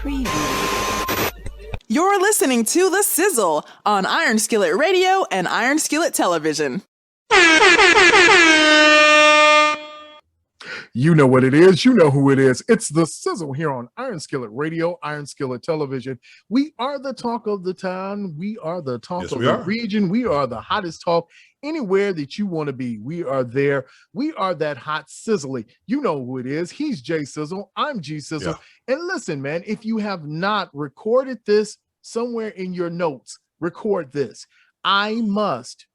Preview. You're listening to The Sizzle on Iron Skillet Radio and Iron Skillet Television. You know what it is. You know who it is. It's The Sizzle here on Iron Skillet Radio, Iron Skillet Television. We are the talk of the town. We are the talk of the region. We are the hottest talk anywhere that you want to be. We are there. We are that hot sizzly. You know who it is. He's J Sizzle. I'm G Sizzle. Yeah. And listen, man, if you have not recorded this somewhere in your notes, record this. I must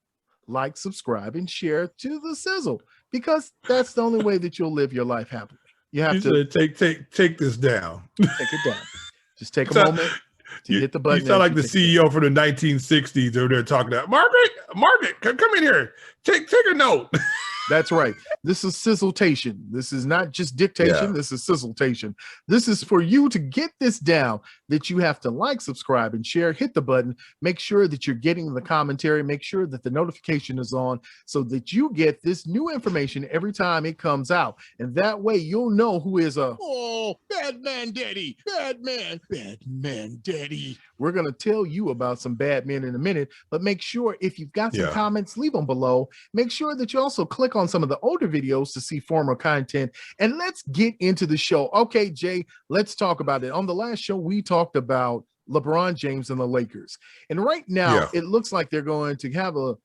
like, subscribe, and share to The Sizzle, because that's the only way that you'll live your life happily. You have to take this down. Take it down. Just take a moment to hit the button. You sound like the CEO from the 1960s over there talking about Margaret, come in here. Take a note. That's right. This is sizzletation. This is not just dictation. Yeah. This is sizzletation. This is for you to get this down, that you have to like, subscribe, and share. Hit the button. Make sure that you're getting the commentary. Make sure that the notification is on so that you get this new information every time it comes out. And that way you'll know who is bad man daddy. Bad man daddy. We're going to tell you about some bad men in a minute, but make sure if you've got some comments, leave them below. Make sure that you also click on some of the older videos to see former content. And let's get into the show. Okay, Jay, let's talk about it. On the last show, we talked about LeBron James and the Lakers. And right now, it looks like they're going to have a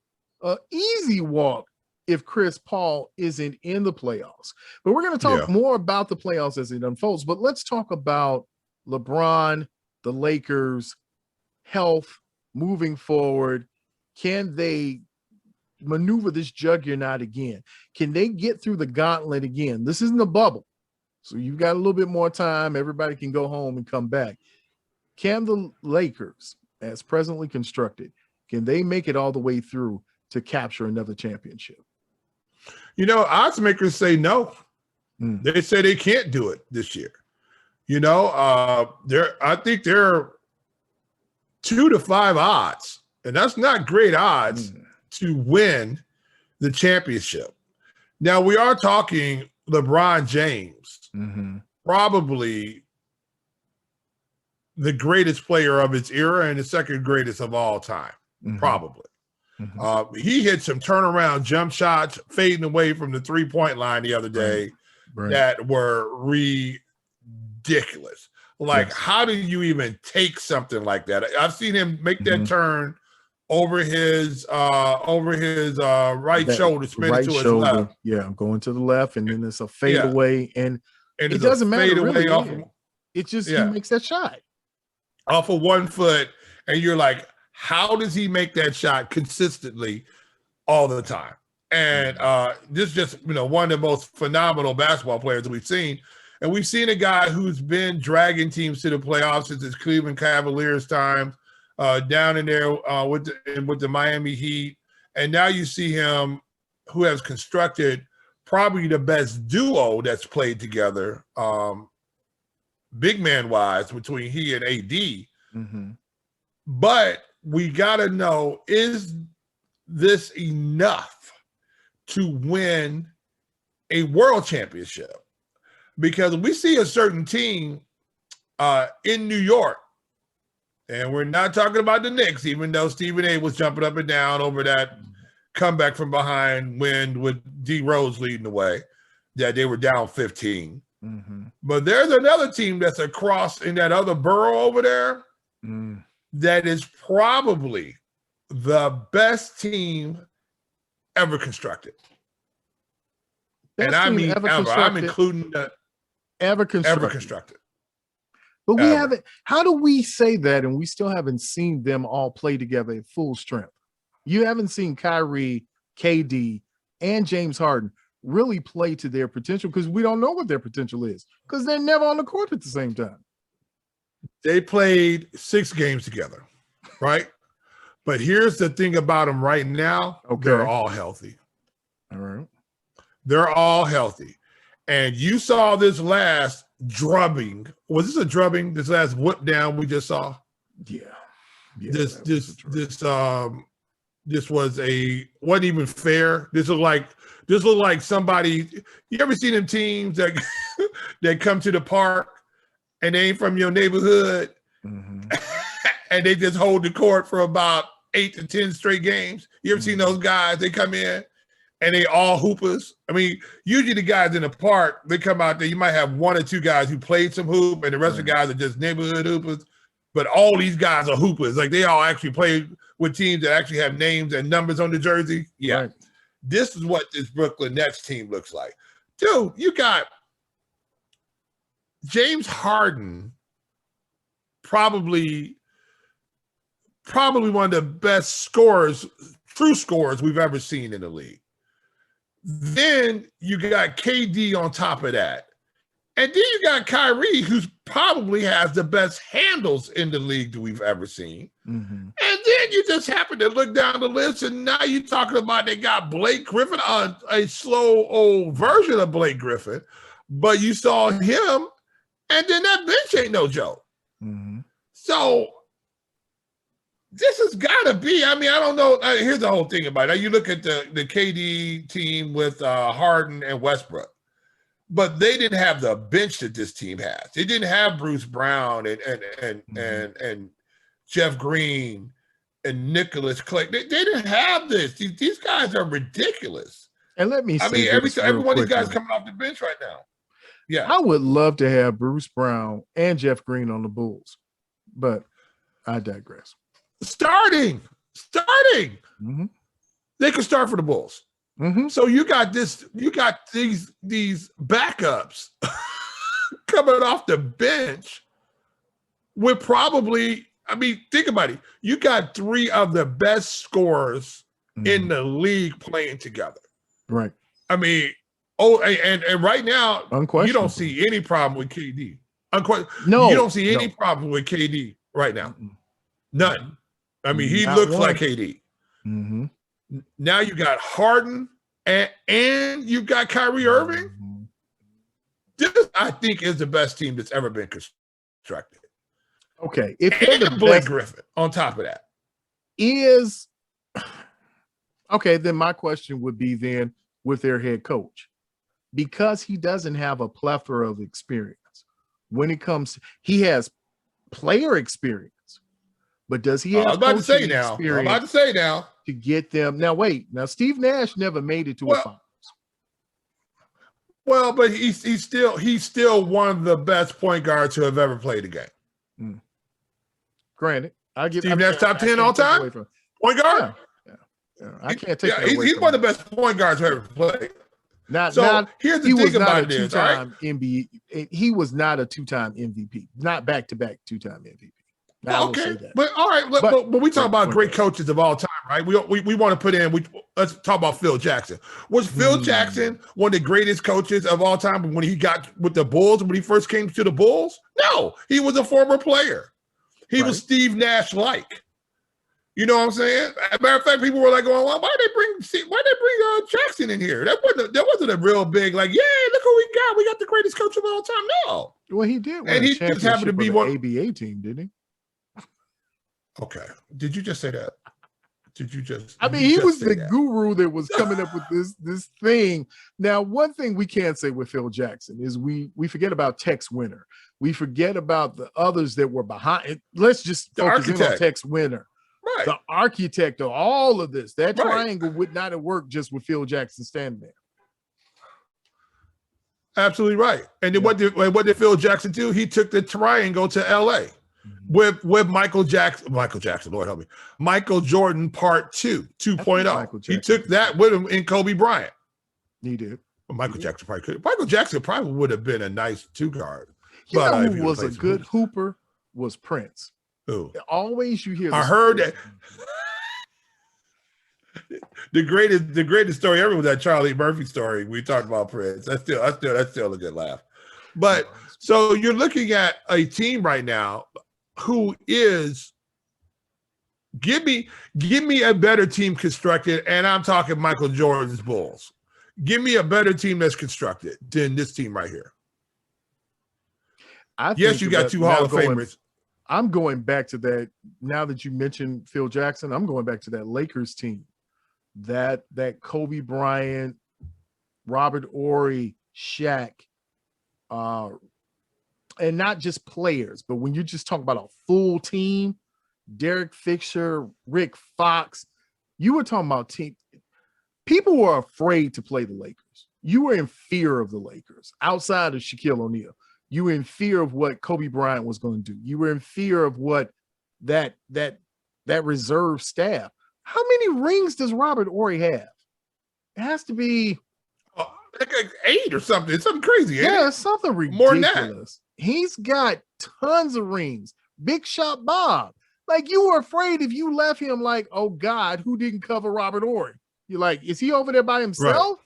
easy walk if Chris Paul isn't in the playoffs. But we're going to talk more about the playoffs as it unfolds. But let's talk about LeBron, the Lakers, health moving forward. Can they maneuver this juggernaut again? Can they get through the gauntlet again? This isn't a bubble, so you've got a little bit more time. Everybody can go home and come back. Can the Lakers, as presently constructed, can they make it all the way through to capture another championship? You know, odds makers say no. They say they can't do it this year. You know, I think they're 2 to 5 odds, and that's not great odds to win the championship. Now, we are talking LeBron James, probably the greatest player of his era and the second greatest of all time, probably. He hit some turnaround jump shots fading away from the three-point line the other day that were ridiculous. Like, how do you even take something like that? I've seen him make that turn over his right shoulder, spinning to his left. Yeah, going to the left, and then it's a fadeaway, and it doesn't matter really. It's just he makes that shot off of 1 foot, and you're like, how does he make that shot consistently all the time? And this is just one of the most phenomenal basketball players that we've seen. And we've seen a guy who's been dragging teams to the playoffs since his Cleveland Cavaliers time, down in there with the Miami Heat. And now you see him, who has constructed probably the best duo that's played together, big man-wise, between he and AD. But we got to know, is this enough to win a world championship? Because we see a certain team in New York, and we're not talking about the Knicks, even though Stephen A was jumping up and down over that comeback from behind win with D Rose leading the way, that they were down 15. But there's another team that's across in that other borough over there that is probably the best team ever constructed. And I mean ever. I'm including the ever constructed. But we haven't. How do we say that, and we still haven't seen them all play together at full strength? You haven't seen Kyrie, KD, and James Harden really play to their potential, because we don't know what their potential is, because they're never on the court at the same time. They played 6 games together, right? But here's the thing about them right now. They're all healthy. All right. They're all healthy. And you saw this last drubbing. Was this a drubbing? This last whip down we just saw? Yeah. This wasn't even fair. This looked like somebody. You ever seen them teams that that come to the park and they ain't from your neighborhood, and they just hold the court for about 8 to 10 straight games. You ever seen those guys? They come in and they all hoopers. I mean, usually the guys in the park, they come out there, you might have 1 or 2 guys who played some hoop, and the rest of the guys are just neighborhood hoopers. But all these guys are hoopers. Like, they all actually play with teams that actually have names and numbers on the jersey. Yeah. Right. This is what this Brooklyn Nets team looks like. Dude, you got James Harden, probably one of the best scorers, true scorers we've ever seen in the league. Then you got KD on top of that. And then you got Kyrie, who's probably has the best handles in the league that we've ever seen. And then you just happen to look down the list, and now you're talking about they got Blake Griffin, a slow old version of Blake Griffin, but you saw him, and then that bench ain't no joke. So this has got to be, I mean, I don't know. Here's the whole thing about it. You look at the KD team with Harden and Westbrook, but they didn't have the bench that this team has. They didn't have Bruce Brown and Jeff Green and Nicholas Clay. They didn't have this. These guys are ridiculous. And let me say, I mean, every one of these guys coming off the bench right now. Yeah, I would love to have Bruce Brown and Jeff Green on the Bulls, but I digress. Starting. They could start for the Bulls. So you got these backups coming off the bench with probably, I mean, think about it. You got 3 of the best scorers in the league playing together. Right. I mean, and right now, you don't see any problem with KD. No, you don't see any problem with KD right now. None. I mean, he looks like KD. Now you got Harden and you've got Kyrie Irving. This, I think, is the best team that's ever been constructed. Okay. And Blake Griffin on top of that. Okay, then my question would be then with their head coach, because he doesn't have a plethora of experience. When it comes, he has player experience, but does he have I'm about to say now to get them? Now wait, Steve Nash never made it to a finals. Well, but he's still one of the best point guards who have ever played the game. Granted, Steve Nash top 10 all time point guard. I can't take that away he's from one of the best point guards who ever played. Here's the thing about it is, NBA. He was not a 2-time MVP, not back-to-back 2-time MVP. Okay, but all right, but we talk about great coaches of all time, right? We want to put in. Let's talk about Phil Jackson. Was Phil Jackson one of the greatest coaches of all time when he got with the Bulls? When he first came to the Bulls, no, he was a former player. He was Steve Nash-like. You know what I'm saying? As a matter of fact, people were like going, well, why they bring Jackson in here? That wasn't a real big, like, yeah, look who we got. We got the greatest coach of all time. No. Well, he did. And he just happened to be one ABA team, didn't he? Okay. Did you just say that? I mean, he was the guru that was coming up with this thing. Now, one thing we can't say with Phil Jackson is we forget about Tex Winter. We forget about the others that were behind it. Let's just focus in on Tex Winter. Right. The architect of all of this. That triangle would not have worked just with Phil Jackson standing there. Absolutely right. And then what did Phil Jackson do? He took the triangle to LA with Michael Jackson, Lord help me. Michael Jordan Part 2.0. He took that with him in Kobe Bryant. He did. Well, Michael Jackson probably would have been a nice 2-guard. You know who was a good hooper was Prince. Who? Always you hear. I heard that. The greatest story ever was that Charlie Murphy story. We talked about Prince. That's still a good laugh. But so you're looking at a team right now who is give me a better team constructed, and I'm talking Michael Jordan's Bulls. Give me a better team that's constructed than this team right here. Yes, you got 2 Hall of Famers. I'm going back to that. Now that you mentioned Phil Jackson, I'm going back to that Lakers team. That Kobe Bryant, Robert Horry, Shaq, and not just players, but when you're just talking about a full team, Derek Fisher, Rick Fox, you were talking about team. People were afraid to play the Lakers. You were in fear of the Lakers outside of Shaquille O'Neal. You were in fear of what Kobe Bryant was going to do. You were in fear of what that reserve staff. How many rings does Robert Horry have? It has to be like 8 or something. It's something crazy. Yeah, it's something ridiculous. More than that. He's got tons of rings. Big Shot Bob. Like, you were afraid if you left him, like, oh God, who didn't cover Robert Horry? You're like, is he over there by himself?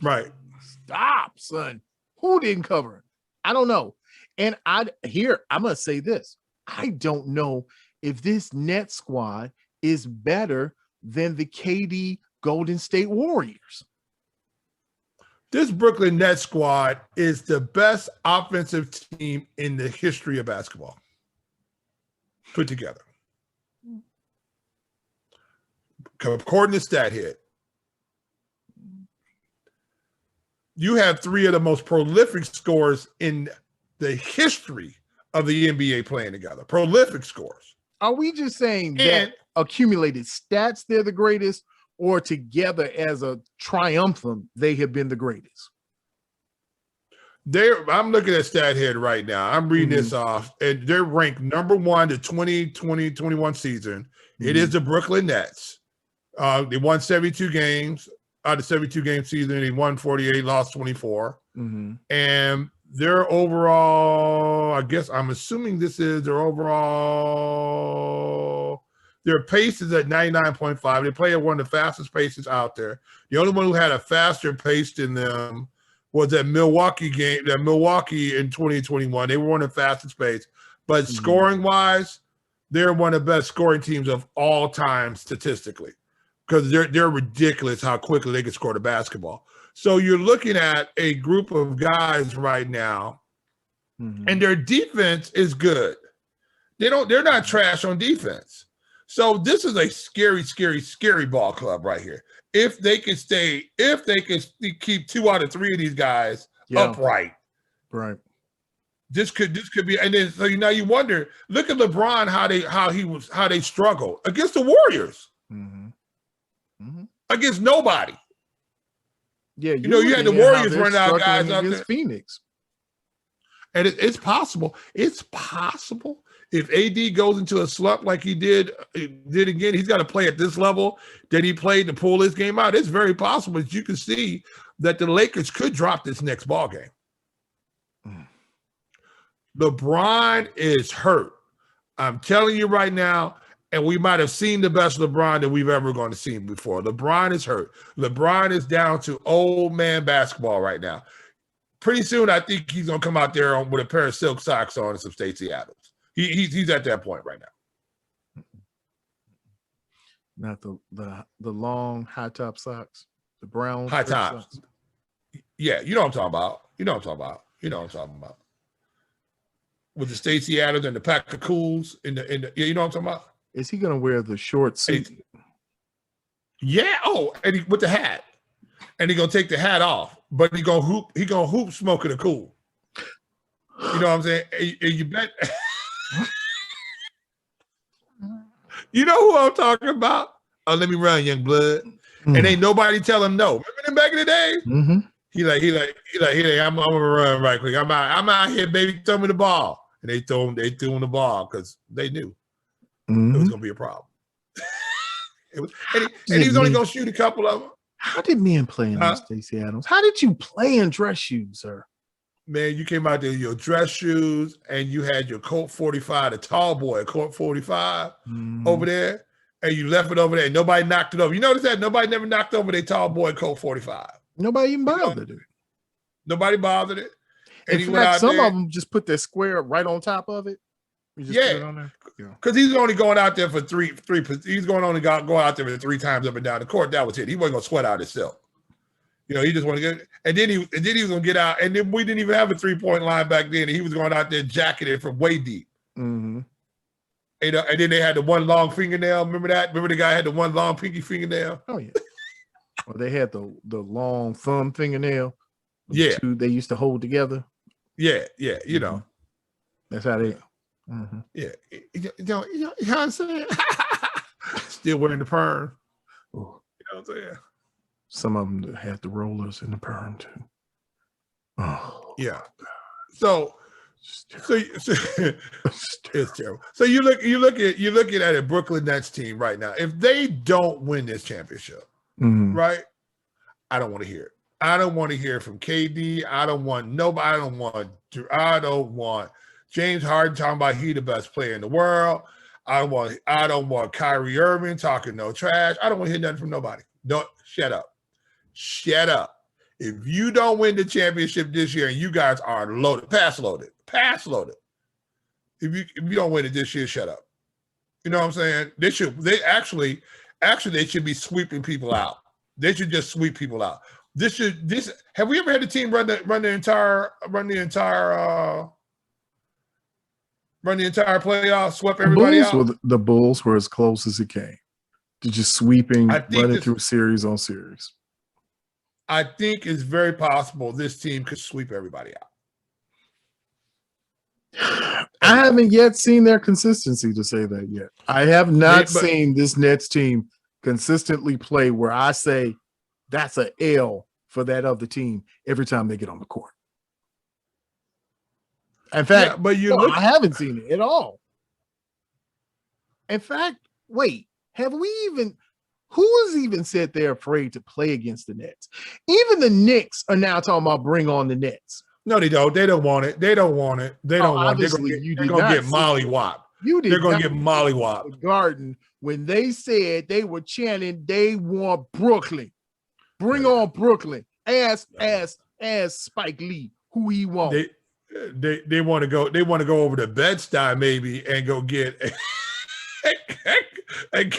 Right. Stop, son. Who didn't cover him? I don't know. And I'm gonna say this. I don't know if this Net squad is better than the KD Golden State Warriors. This Brooklyn Nets squad is the best offensive team in the history of basketball put together. According to StatHead, you have 3 of the most prolific scorers in the history of the NBA playing together. Prolific scores. Are we just saying that accumulated stats, they're the greatest, or together as a triumphant, they have been the greatest? I'm looking at StatHead right now. I'm reading this off, and they're ranked number 1 the 2020-21 season. It is the Brooklyn Nets. They won 72 games out of 72-game season. They won 48, lost 24. And their overall, I guess I'm assuming this is their overall, their pace is at 99.5. They play at one of the fastest paces out there. The only one who had a faster pace than them was that Milwaukee game, that Milwaukee in 2021. They were one of the fastest pace. But scoring-wise, they're one of the best scoring teams of all time statistically, because they're ridiculous how quickly they can score the basketball. So you're looking at a group of guys right now, and their defense is good. They're not trash on defense. So this is a scary, scary, scary ball club right here. If they can keep 2 out of 3 of these guys upright, right? This could be, and then so now you wonder. Look at LeBron, how they struggled against the Warriors, against nobody. Yeah, you had the Warriors running out guys out there. Phoenix, and it's possible. It's possible if AD goes into a slump like he did again. He's got to play at this level that he played to pull this game out. It's very possible that you can see that the Lakers could drop this next ball game. LeBron is hurt. I'm telling you right now, and we might have seen the best LeBron that we've ever going to see before. LeBron is hurt. LeBron is down to old man basketball right now. Pretty soon, I think he's going to come out there with a pair of silk socks on and some Stacey Adams. He's at that point right now. Not the long high top socks, the brown high tops. Socks. Yeah, you know what I'm talking about. With the Stacey Adams and the pack of cools in the you know what I'm talking about? Is he gonna wear the short suit? Yeah. Oh, and with the hat, and he gonna take the hat off, but he gonna hoop smoking a cool. You know what I'm saying? And you bet. You know who I'm talking about? Oh, let me run, young blood. And ain't nobody tell him no. Remember them back in the day? He like, I'm gonna run right quick. I'm out here, baby. Throw me the ball. And they threw him the ball because they knew it was gonna be a problem. and he was only gonna shoot a couple of them. How did men play in those Stacey Adams? How did you play in dress shoes, sir? Man, you came out there in your dress shoes and you had your Colt 45, the tall boy, Colt 45 over there, and you left it over there and nobody knocked it over. You notice that? Nobody never knocked over their tall boy Colt 45. Nobody even bothered it. Nobody bothered it. And in fact, some of them just put their square right on top of it. Put it on there. Because he's only going out there for three. He's going only go out there for 3 times up and down the court. That was it. He wasn't gonna sweat out himself. You know, he just wanted to get, and then he was gonna get out, and then we didn't even have a 3-point line back then. And he was going out there jacketed from way deep. You know, and then they had the one long fingernail. Remember that? Remember the guy had the one long pinky fingernail? Oh yeah. Well, they had the long thumb fingernail. Yeah. Two they used to hold together. Yeah, you know. That's how they. Yeah, you know what I'm saying? Still wearing the perm. Ooh. You know what I'm saying? Some of them had the rollers in the perm too. Oh, yeah. So it's terrible. So you look at a Brooklyn Nets team right now. If they don't win this championship, right? I don't want to hear it. I don't want to hear from KD. I don't want nobody. I don't want James Harden talking about he the best player in the world. I don't want Kyrie Irving talking no trash. I don't want to hear nothing from nobody. Don't shut up. Shut up. If you don't win the championship this year and you guys are pass loaded. If you don't win it this year, shut up. You know what I'm saying? They should be sweeping people out. They should just sweep people out. Have we ever had a team run the entire playoff, swept everybody out? The Bulls were as close as it came to just sweeping, running through series on series. I think it's very possible this team could sweep everybody out. I haven't yet seen their consistency to say that yet. I have not seen this Nets team consistently play where I say that's an L for that other team every time they get on the court. In fact, I haven't seen it at all. In fact, wait, who has even said they're afraid to play against the Nets? Even the Knicks are now talking about bring on the Nets. No, they don't. They don't want it. They don't want it. They're going to get mollywopped. They're going to get mollywopped. The Garden, when they said they were chanting, they want Brooklyn. Bring on Brooklyn. Ask Spike Lee who he wants. They want to go. They want to go over to Bed-Stuy maybe and go get a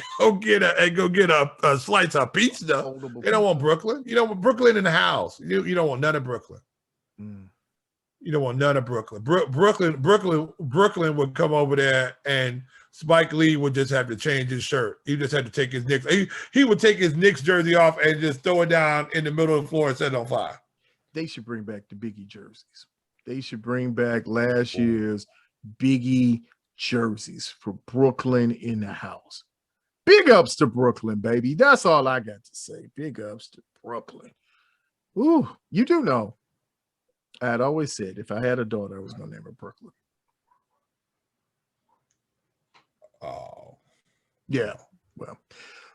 slice of pizza. They don't want Brooklyn. You don't want Brooklyn in the house. You don't want none of Brooklyn. You don't want none of Brooklyn. Brooklyn would come over there and Spike Lee would just have to change his shirt. He just had to take his Knicks. He would take his Knicks jersey off and just throw it down in the middle of the floor and set it on fire. They should bring back the Biggie jerseys. They should bring back last year's Biggie jerseys for Brooklyn in the house. Big ups to Brooklyn, baby. That's all I got to say. Big ups to Brooklyn. Ooh, you do know. I had always said if I had a daughter, I was going to name her Brooklyn. Oh. Yeah. Well,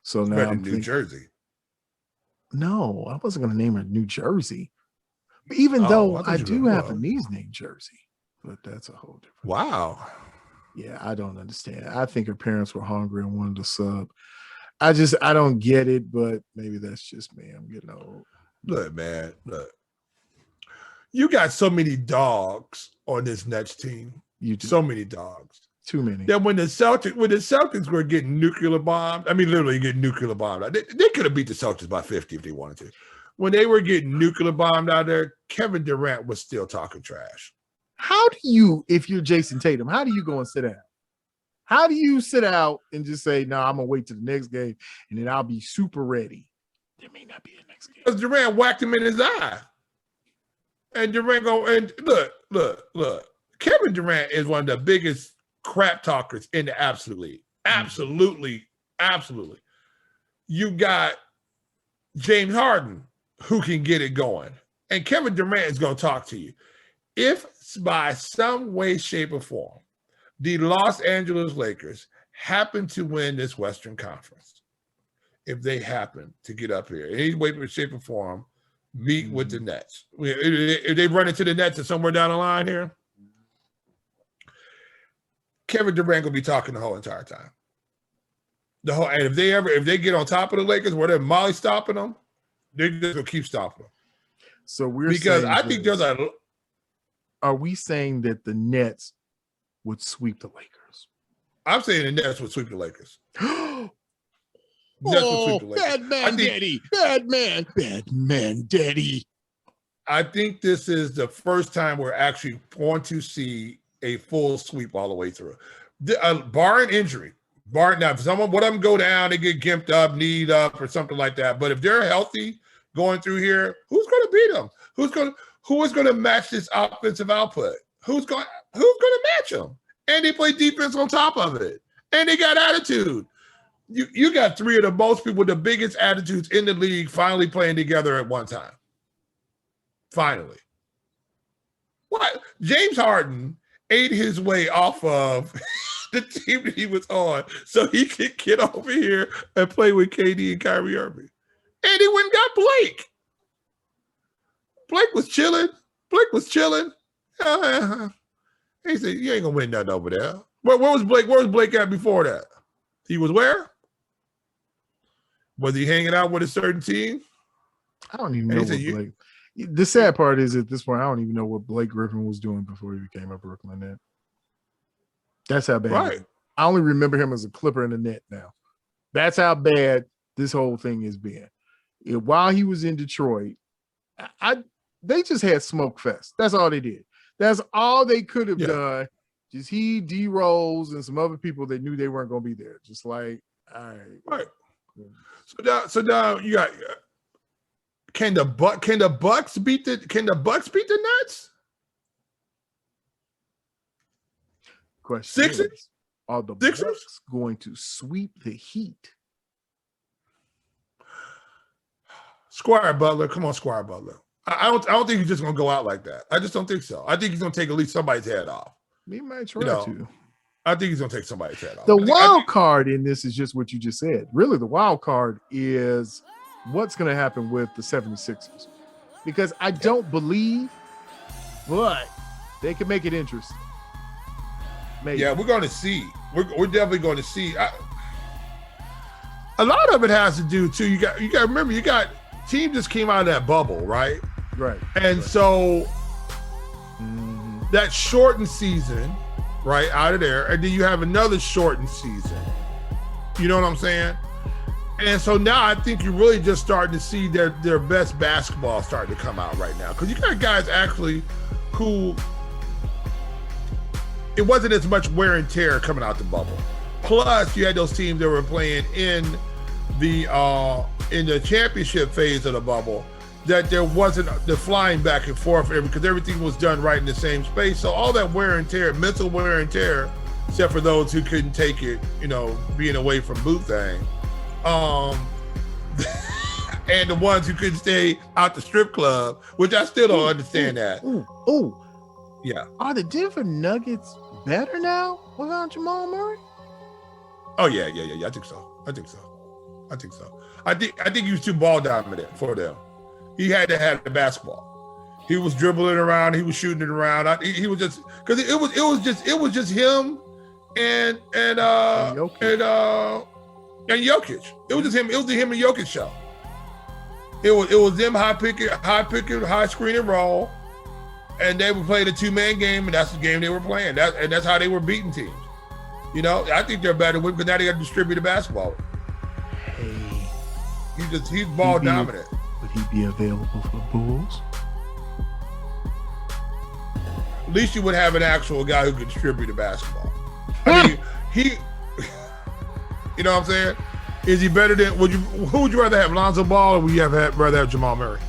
so now I'm New Jersey. No, I wasn't going to name her New Jersey. Even though I do have a niece named Jersey. But that's a whole different. Wow. Yeah, I don't understand. I think her parents were hungry and wanted to sub. I don't get it, but maybe that's just me. I'm getting old. Look, man, look. You got so many dogs on this Nets team. You do. So many dogs. Too many. That when the Celtics were getting nuclear bombed, I mean, literally getting nuclear bombed. They could have beat the Celtics by 50 if they wanted to. When they were getting nuclear bombed out there, Kevin Durant was still talking trash. How do you, if you're Jason Tatum, how do you go and sit down? How do you sit out and just say, no, I'm going to wait to the next game and then I'll be super ready? There may not be a next game. Because Durant whacked him in his eye. And Durant look. Kevin Durant is one of the biggest crap talkers in the absolute league. Absolutely. You got James Harden who can get it going. And Kevin Durant is going to talk to you. If by some way, shape, or form, the Los Angeles Lakers happen to win this Western Conference, if they happen to get up here, any way, shape, or form, meet with the Nets. If they run into the Nets or somewhere down the line here, Kevin Durant gonna be talking the whole entire time. And if they get on top of the Lakers, where they're molly stopping them, they're just gonna keep stopping them. So are we saying that the Nets would sweep the Lakers? I'm saying the Nets would sweep the Lakers. Bad man daddy. I think this is the first time we're actually going to see a full sweep all the way through. Barring injury. Now, if one of them go down, they get gimped up, kneed up, or something like that. But if they're healthy going through here, who's going to beat them? who is going to match this offensive output? Who's going to match them? And they play defense on top of it. And they got attitude. You got three of the most people with the biggest attitudes in the league finally playing together at one time. Finally. What? James Harden ate his way off of the team that he was on so he could get over here and play with KD and Kyrie Irving. And he went and got Blake. Blake was chilling. He said, you ain't gonna win nothing over there. Where was Blake? Where was Blake at before that? He was where? Was he hanging out with a certain team? I don't even know what Blake. The sad part is at this point, I don't even know what Blake Griffin was doing before he became a Brooklyn Net. That's how bad. Right. I only remember him as a Clipper in the net now. That's how bad this whole thing has been. While he was in Detroit, they just had smoke fest. That's all they did. That's all they could have done. Just he, D Rose, and some other people that knew they weren't going to be there. Just like, all right. So now you got. Can the Bucks beat the Nets? Question: Sixers? Are the Bucks going to sweep the Heat? Squire Butler, come on, Squire Butler. I don't think he's just gonna go out like that. I just don't think so. I think he's gonna take at least somebody's head off. He might try to. I think he's gonna take somebody's head off. The wild card in this is just what you just said. Really, the wild card is what's going to happen with the 76ers. Because I don't believe, but they can make it interesting. Maybe. Yeah, we're going to see. We're definitely going to see. A lot of it has to do, too. You got to remember, team just came out of that bubble, right? Right. And so that shortened season, right, out of there, and then you have another shortened season. You know what I'm saying? And so now I think you're really just starting to see their best basketball starting to come out right now. Because you got guys actually who it wasn't as much wear and tear coming out the bubble. Plus, you had those teams that were playing in the championship phase of the bubble that there wasn't the flying back and forth because everything was done right in the same space. So all that wear and tear, mental wear and tear, except for those who couldn't take it, being away from Boothang. And the ones who couldn't stay out the strip club, which I still don't understand that. Yeah. Are the Denver Nuggets better now without Jamal Murray? Oh yeah. I think so. I think he was too ball dominant for them. He had to have the basketball. He was dribbling around. He was shooting it around. He was just because it was just him and Jokic. It was just him. It was the him and Jokic show. It was them high picking, high screen and roll, and they would play the 2-man game, and that's the game they were playing. That's how they were beating teams. I think they're better with because now they got to distribute the basketball. Hey, he's ball dominant. Would he be available for Bulls? At least you would have an actual guy who could distribute the basketball. I mean, you know what I'm saying? Is he better than who would you rather have, Lonzo Ball, or would you rather have Jamal Murray?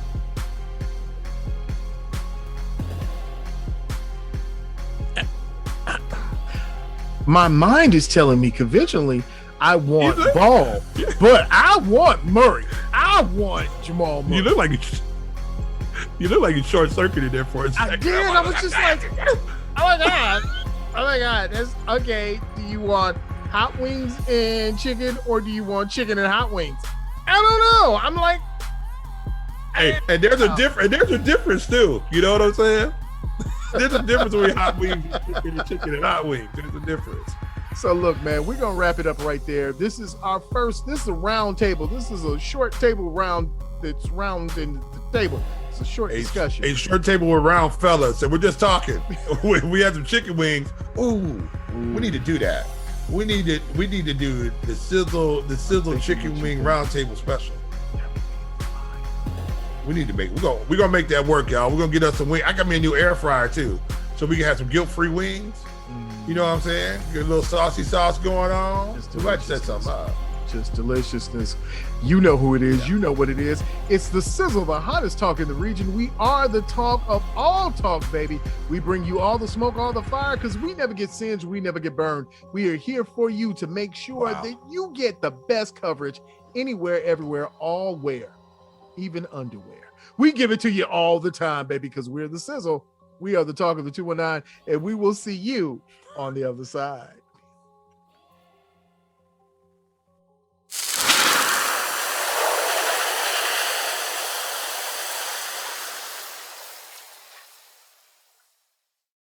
My mind is telling me conventionally I want Ball, but I want Murray. I want Jamal Murray. You look like you short-circuited there for a second. I did. I was just like, oh my god. That's okay. Do you want hot wings and chicken, or do you want chicken and hot wings? I don't know. I'm like, hey, and there's a difference too. You know what I'm saying? There's a difference between hot wings and chicken and hot wings. There's a difference. So look, man, we're gonna wrap it up right there. This is a round table. This is a short table round that's round in the table. It's a short discussion. A short table with round fellas. And we're just talking. We had some chicken wings. Ooh, we need to do that. We need to do the sizzle chicken wing round table special. We need to we're gonna make that work, y'all. We're gonna get us some wings. I got me a new air fryer too, so we can have some guilt-free wings. You know what I'm saying? Get a little saucy sauce going on. We might set something up. just deliciousness. You know who it is. You know what it is. It's the Sizzle, the hottest talk in the region. We are the talk of all talk, baby. We bring you all the smoke, all the fire, because we never get singed, we never get burned. We are here for you to make sure that you get the best coverage anywhere, everywhere, all wear, even underwear. We give it to you all the time, baby, because we're the Sizzle. We are the talk of the 219, and we will see you on the other side.